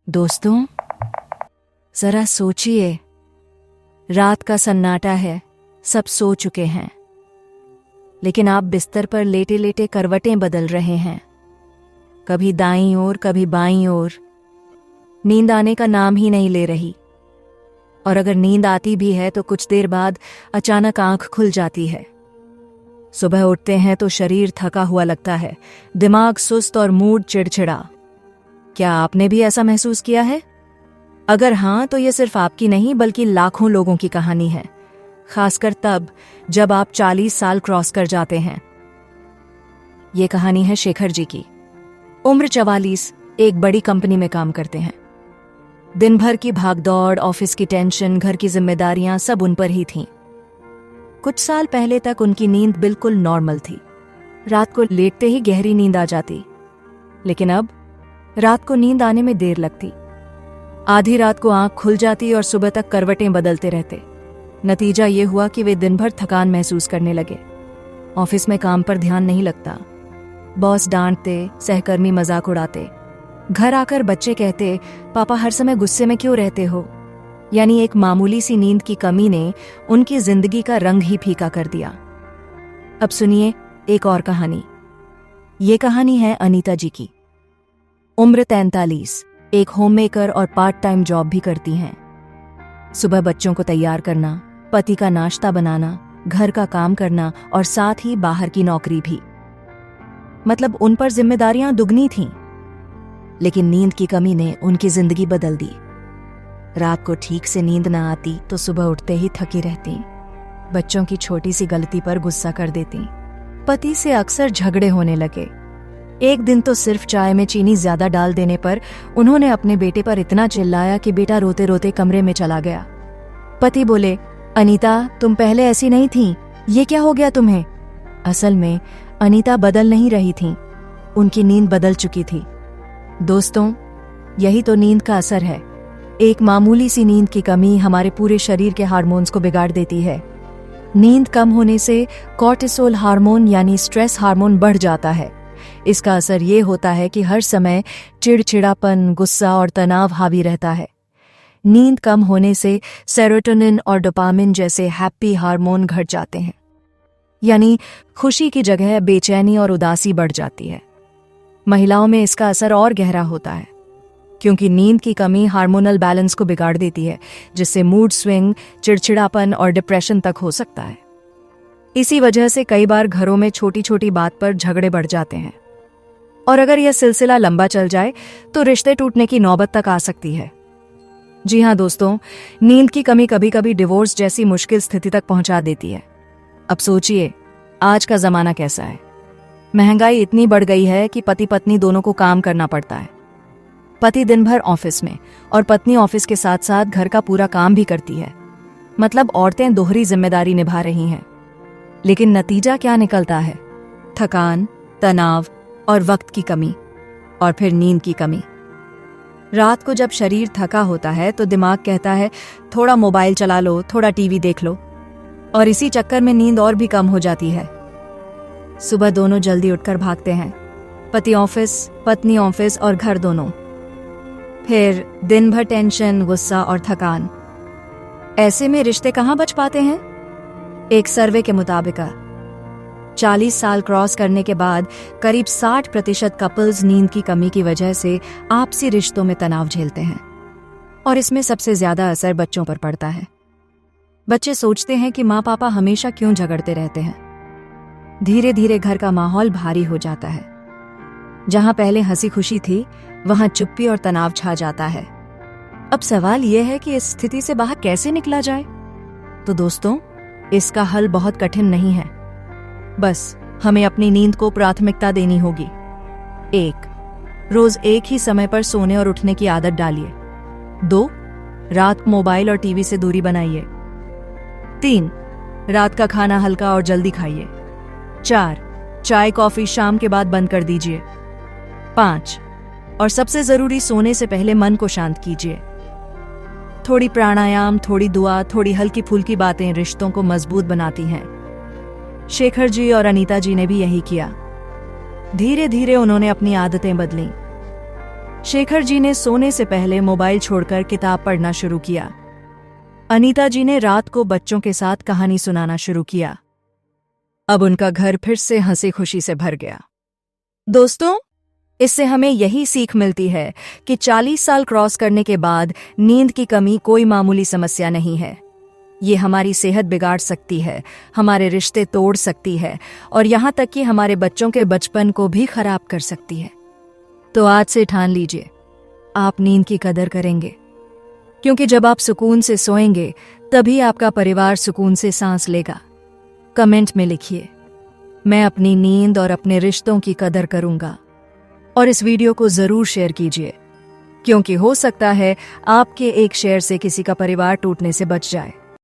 दोस्तों, जरा सोचिए, रात का सन्नाटा है, सब सो चुके हैं, लेकिन आप बिस्तर पर लेटे लेटे करवटें बदल रहे हैं, कभी दाईं ओर कभी बाईं ओर। नींद आने का नाम ही नहीं ले रही, और अगर नींद आती भी है तो कुछ देर बाद अचानक आंख खुल जाती है। सुबह उठते हैं तो शरीर थका हुआ लगता है, दिमाग सुस्त और मूड चिड़चिड़ा। क्या आपने भी ऐसा महसूस किया है? अगर हाँ, तो यह सिर्फ आपकी नहीं बल्कि लाखों लोगों की कहानी है, खासकर तब जब आप 40 साल क्रॉस कर जाते हैं। ये कहानी है शेखर जी की। उम्र 44, एक बड़ी कंपनी में काम करते हैं। दिन भर की भागदौड़, ऑफिस की टेंशन, घर की जिम्मेदारियां सब उन पर ही थीं। कुछ साल पहले तक उनकी नींद बिल्कुल नॉर्मल थी, रात को लेटते ही गहरी नींद आ जाती। लेकिन अब रात को नींद आने में देर लगती, आधी रात को आंख खुल जाती और सुबह तक करवटें बदलते रहते। नतीजा ये हुआ कि वे दिन भर थकान महसूस करने लगे। ऑफिस में काम पर ध्यान नहीं लगता, बॉस डांटते, सहकर्मी मजाक उड़ाते, घर आकर बच्चे कहते, पापा हर समय गुस्से में क्यों रहते हो? यानी एक मामूली सी नींद की कमी ने उनकी जिंदगी का रंग ही फीका कर दिया। अब सुनिए एक और कहानी। ये कहानी है अनीता जी की। उम्र 43, एक होममेकर और पार्ट टाइम जॉब भी करती हैं। सुबह बच्चों को तैयार करना, पति का नाश्ता बनाना, घर का काम करना और साथ ही बाहर की नौकरी भी। मतलब उन पर जिम्मेदारियां दुगनी थीं। लेकिन नींद की कमी ने उनकी जिंदगी बदल दी। रात को ठीक से नींद ना आती तो सुबह उठते ही थकी रहती, बच्चों की छोटी सी गलती पर गुस्सा कर देती, पति से अक्सर झगड़े होने लगे। एक दिन तो सिर्फ चाय में चीनी ज्यादा डाल देने पर उन्होंने अपने बेटे पर इतना चिल्लाया कि बेटा रोते रोते कमरे में चला गया। पति बोले, अनीता तुम पहले ऐसी नहीं थी, ये क्या हो गया तुम्हें? असल में अनीता बदल नहीं रही थी, उनकी नींद बदल चुकी थी। दोस्तों, यही तो नींद का असर है। एक मामूली सी नींद की कमी हमारे पूरे शरीर के हार्मोन्स को बिगाड़ देती है। नींद कम होने से कॉर्टिसोल हार्मोन यानी स्ट्रेस हार्मोन बढ़ जाता है। इसका असर ये होता है कि हर समय चिड़चिड़ापन, गुस्सा और तनाव हावी रहता है। नींद कम होने से सेरोटोनिन और डोपामिन जैसे हैप्पी हार्मोन घट जाते हैं, यानी खुशी की जगह बेचैनी और उदासी बढ़ जाती है। महिलाओं में इसका असर और गहरा होता है, क्योंकि नींद की कमी हार्मोनल बैलेंस को बिगाड़ देती है, जिससे मूड स्विंग, चिड़चिड़ापन और डिप्रेशन तक हो सकता है। इसी वजह से कई बार घरों में छोटी छोटी बात पर झगड़े बढ़ जाते हैं, और अगर यह सिलसिला लंबा चल जाए तो रिश्ते टूटने की नौबत तक आ सकती है। जी हाँ दोस्तों, नींद की कमी कभी कभी डिवोर्स जैसी मुश्किल स्थिति तक पहुंचा देती है। अब सोचिए, आज का जमाना कैसा है। महंगाई इतनी बढ़ गई है कि पति पत्नी दोनों को काम करना पड़ता है। पति दिन भर ऑफिस में और पत्नी ऑफिस के साथ साथ घर का पूरा काम भी करती है। मतलब औरतें दोहरी जिम्मेदारी निभा रही हैं। लेकिन नतीजा क्या निकलता है? थकान, तनाव और वक्त की कमी, और फिर नींद की कमी। रात को जब शरीर थका होता है तो दिमाग कहता है थोड़ा मोबाइल चला लो, थोड़ा टीवी देख लो, और इसी चक्कर में नींद और भी कम हो जाती है। सुबह दोनों जल्दी उठकर भागते हैं, पति ऑफिस, पत्नी ऑफिस और घर दोनों। फिर दिन भर टेंशन, गुस्सा और थकान। ऐसे में रिश्ते कहाँ बच पाते हैं? एक सर्वे के मुताबिक 40 साल क्रॉस करने के बाद करीब 60% कपल्स नींद की कमी की वजह से आपसी रिश्तों में तनाव झेलते हैं, और इसमें सबसे ज्यादा असर बच्चों पर पड़ता है। बच्चे सोचते हैं कि माँ पापा हमेशा क्यों झगड़ते रहते हैं। धीरे धीरे घर का माहौल भारी हो जाता है। जहां पहले हंसी खुशी थी, वहां चुप्पी और तनाव छा जाता है। अब सवाल यह है कि इस स्थिति से बाहर कैसे निकला जाए? तो दोस्तों, इसका हल बहुत कठिन नहीं है। बस हमें अपनी नींद को प्राथमिकता देनी होगी। 1, रोज एक ही समय पर सोने और उठने की आदत डालिए। 2, रात को मोबाइल और टीवी से दूरी बनाइए। 3, रात का खाना हल्का और जल्दी खाइए। 4, चाय कॉफी शाम के बाद बंद कर दीजिए। 5, और सबसे जरूरी, सोने से पहले मन को शांत कीजिए। थोड़ी प्राणायाम, थोड़ी दुआ, थोड़ी हल्की फुल्की बातें रिश्तों को मजबूत बनाती हैं। शेखर जी और अनीता जी ने भी यही किया। धीरे धीरे उन्होंने अपनी आदतें बदलीं। शेखर जी ने सोने से पहले मोबाइल छोड़कर किताब पढ़ना शुरू किया। अनीता जी ने रात को बच्चों के साथ कहानी सुनाना शुरू किया। अब उनका घर फिर से हंसी खुशी से भर गया। दोस्तों, इससे हमें यही सीख मिलती है कि 40 साल क्रॉस करने के बाद नींद की कमी कोई मामूली समस्या नहीं है। ये हमारी सेहत बिगाड़ सकती है, हमारे रिश्ते तोड़ सकती है और यहाँ तक कि हमारे बच्चों के बचपन को भी खराब कर सकती है। तो आज से ठान लीजिए, आप नींद की कदर करेंगे, क्योंकि जब आप सुकून से सोएंगे तभी आपका परिवार सुकून से सांस लेगा। कमेंट में लिखिए, मैं अपनी नींद और अपने रिश्तों की कदर करूंगा। और इस वीडियो को जरूर शेयर कीजिए, क्योंकि हो सकता है आपके एक शेयर से किसी का परिवार टूटने से बच जाए।